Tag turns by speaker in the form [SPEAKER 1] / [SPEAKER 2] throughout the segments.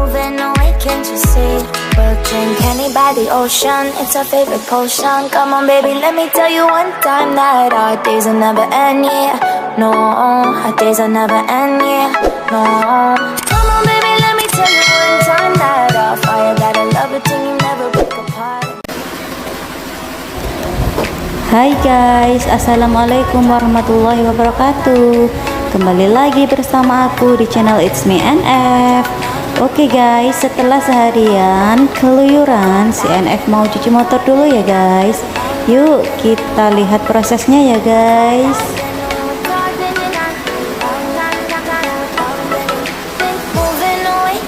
[SPEAKER 1] moving away, can't you see? We'll drink honey by the ocean, it's our favorite potion. Come on baby, let me tell you one time that our days will never end, yeah. No, our days will never end, yeah. No. Come on baby, let me tell you one time that our fire got a love it till you never break apart.
[SPEAKER 2] Hai guys, assalamualaikum warahmatullahi wabarakatuh. Kembali lagi bersama aku di channel It's Me NF. Oke guys, setelah seharian keluyuran, si NF mau cuci motor dulu ya guys. Yuk kita lihat prosesnya ya guys.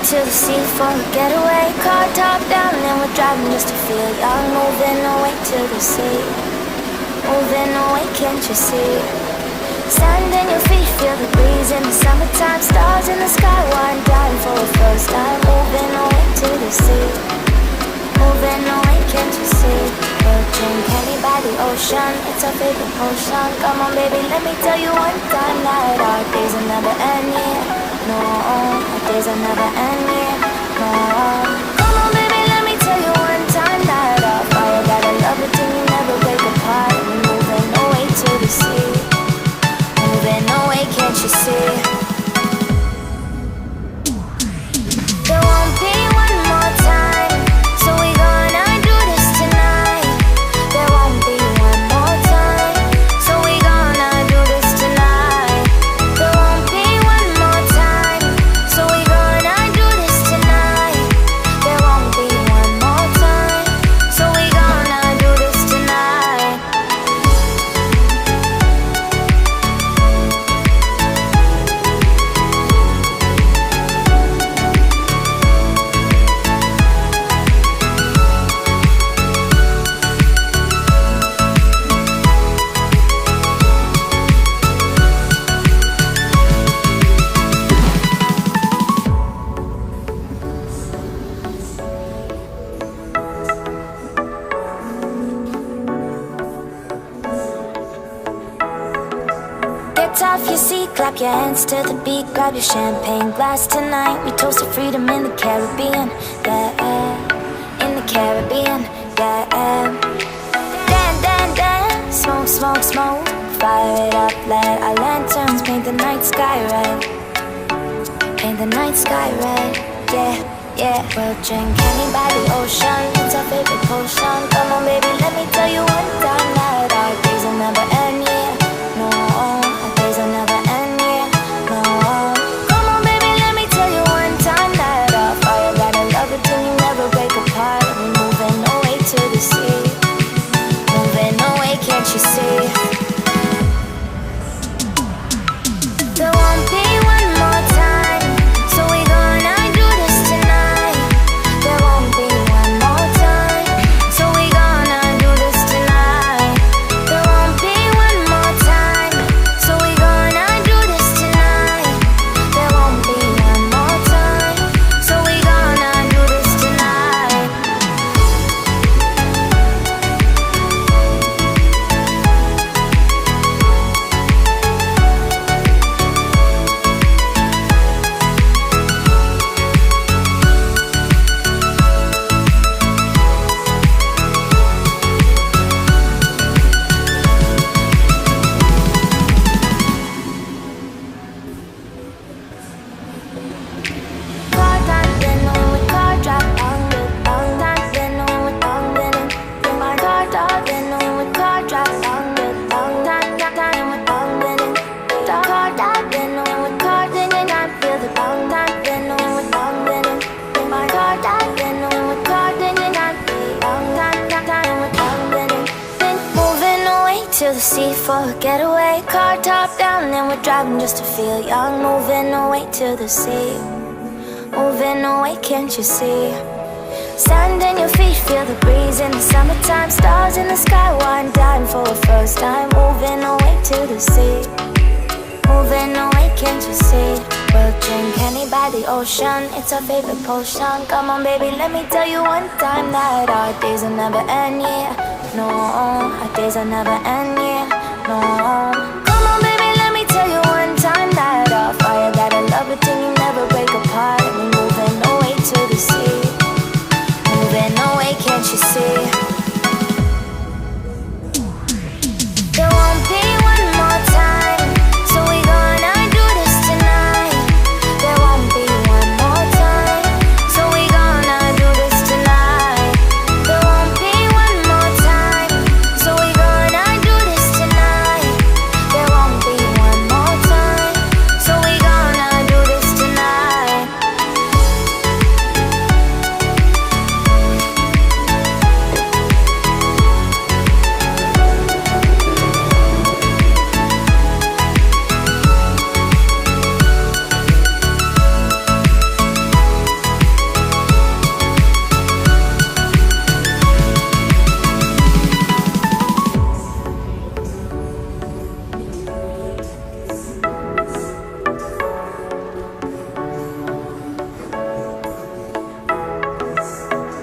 [SPEAKER 1] To the sea for a getaway, car top down and we're driving just to feel young. Moving away to the sea, moving away, can't you see? Sand in your feet, feel the breeze in the summertime. Stars in the sky, one dying for the first time. Moving away to the sea, moving away, can't you see? We'll drink honey by the ocean, it's our favorite potion. Come on baby, let me tell you one time that our days will never end, yeah. No, our days will never end, yeah. No. Come on baby, let me tell you one time that our fire got a love it till you never break apart. We're moving away to the sea, moving away, can't you see? There won't be one more time, so we gonna do this tonight. There won't be one more time, so we gonna do this tonight. There won't be one more time, so we gonna do this tonight. There won't be one more time, so we gonna do this tonight. Get off your seat, clap your hands to the beat. Grab your champagne glass tonight. We toast to freedom in the Caribbean, yeah. In the Caribbean, yeah. Dan, dan, dan, smoke, smoke, smoke. Fire it up, let our lanterns paint the night sky red. Paint the night sky red, yeah, yeah. We'll drink honey by the ocean, it's our favorite potion. Come on baby, let me tell you one time that our days will never end, yeah. No, our days will never end, yeah. No. Come on baby, let me tell you one time that our fire got a love it till you never break apart. We're moving away to the sea, moving away, can't you see? There won't be one more time, so we gonna do this tonight. There won't be one more time, so we gonna do this tonight. There won't be one more time, so we gonna do this tonight. There won't be one more time, so we gonna do this tonight. Car dancing with car drop on the bong dancing with bong dancing. In my car dancing with car drop on the bong dancing with bong dancing. Car dancing with car dancing, I feel the bong dancing with bong dancing. In my car dancing with car dancing, I feel bong dancing with bong dancing. Been moving away to the sea for a getaway, car top down and we're driving just to feel young. Moving away to the sea, moving away, can't you see? Sand in your feet, feel the breeze in the summertime. Stars in the sky, one dying for the first time. Moving away to the sea, moving away, can't you see? We'll drink honey by the ocean, it's our favorite potion. Come on baby, let me tell you one time that our days will never end, yeah. No, our days will never end, yeah. No. Come on baby, let me tell you one time that our fire got a love it till you never break apart. We're moving away to see. There won't be one more time, so we gonna do this tonight. There won't be one more time, so we gonna do this tonight. There won't be one more time, so we gonna do this tonight. There won't be one more time, so we gonna do this tonight.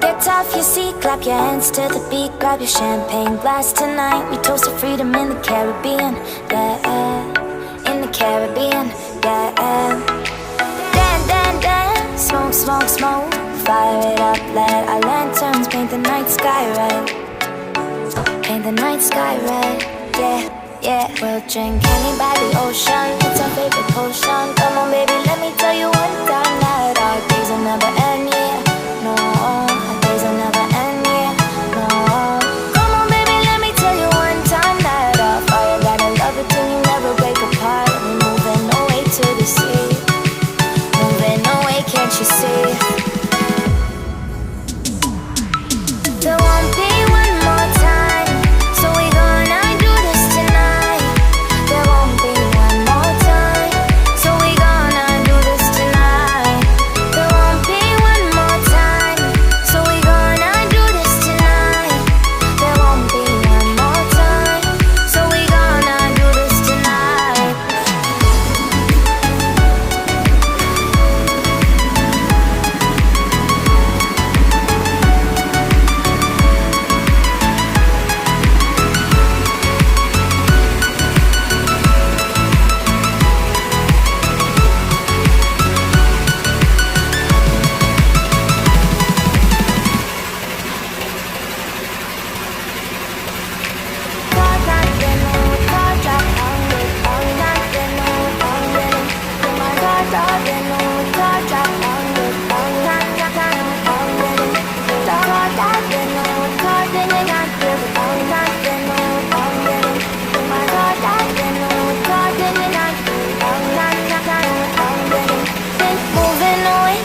[SPEAKER 1] Get off your seat, clap your hands to the beat, grab your champagne glass tonight. We toast to freedom in the Caribbean, yeah, in the Caribbean, yeah. Dance, dance, dance, smoke, smoke, smoke, fire it up, let our lanterns paint the night sky red, paint the night sky red, yeah, yeah. We'll drink honey by the ocean, it's our favorite potion. Come on baby, let me tell you one time that our days will never end, yeah, no. Days will never end, yeah, no. Come on, baby, let me tell you one time that our fire gotta love it till you never break apart. We're moving away to the sea, moving away, can't you see? There won't be one more time, so we gonna do this tonight. There won't be one more time, so we gonna do this tonight. There won't be one more time, so we gonna do this tonight. There won't be one more time, so we gonna do this tonight.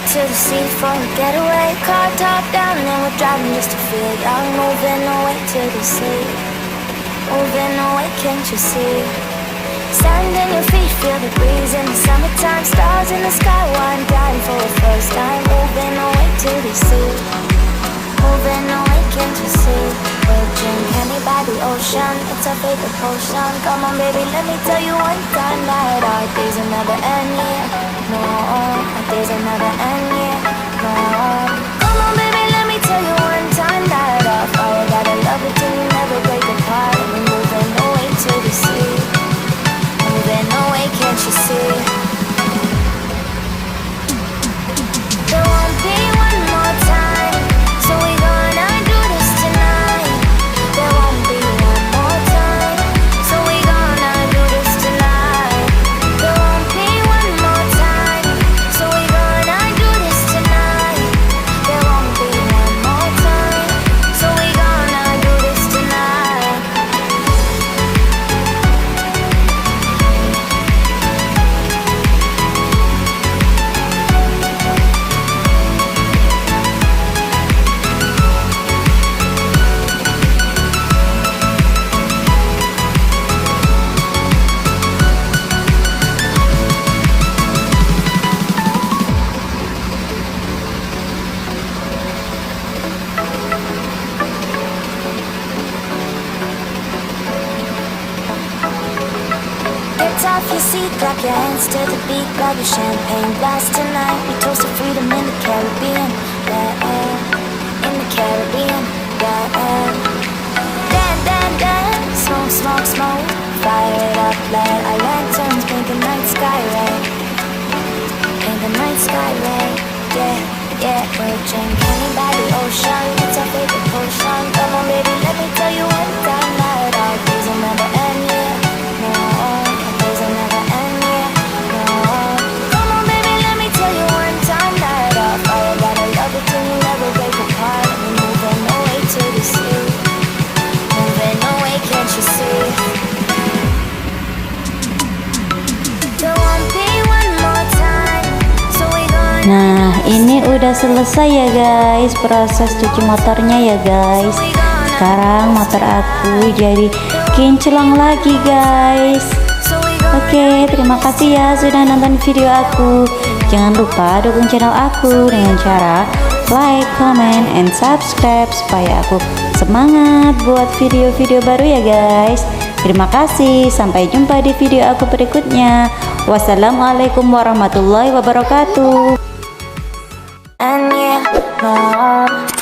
[SPEAKER 1] To the sea for a getaway, car top down and we're driving just to feel young. Moving away to the sea, moving away, can't you see? Sand in your feet, feel the breeze in the summertime. Stars in the sky, one dying for the first time. Moving away to the sea, moving away, can't you see? We'll drink honey by the ocean, it's our favorite potion. Come on baby, let me tell you one time that our days will never end, yeah, no. Our days will never end, yeah, no. Come on baby, let me tell you one time that our fire gotta love it till you never break apart. And we're moving away to the sea, moving away, can't you see? There won't be one more time, so we gonna do this tonight. There won't be one more time, so we gonna do this tonight. There won't be one more time, so we gonna do this tonight. There won't be one more time, so we gonna do this tonight. Get off your seat, clap your hands to the beat, grab your champagne glass tonight. We toast to freedom in the Caribbean, yeah, in the Caribbean, yeah. Dance, dance, dance, smoke, smoke, smoke, fire it up, let our lanterns paint the night sky red, paint the night sky red, yeah, yeah. We'll drink honey by the ocean, it's our favorite potion.
[SPEAKER 2] Nah, ini udah selesai ya guys proses cuci motornya ya guys. Sekarang motor aku jadi kinclong lagi guys. Oke, terima kasih ya sudah nonton video aku. Jangan lupa dukung channel aku dengan cara like, comment, and subscribe supaya aku semangat buat video-video baru ya guys. Terima kasih, sampai jumpa di video aku berikutnya. Wassalamualaikum warahmatullahi wabarakatuh.
[SPEAKER 1] And yeah, no.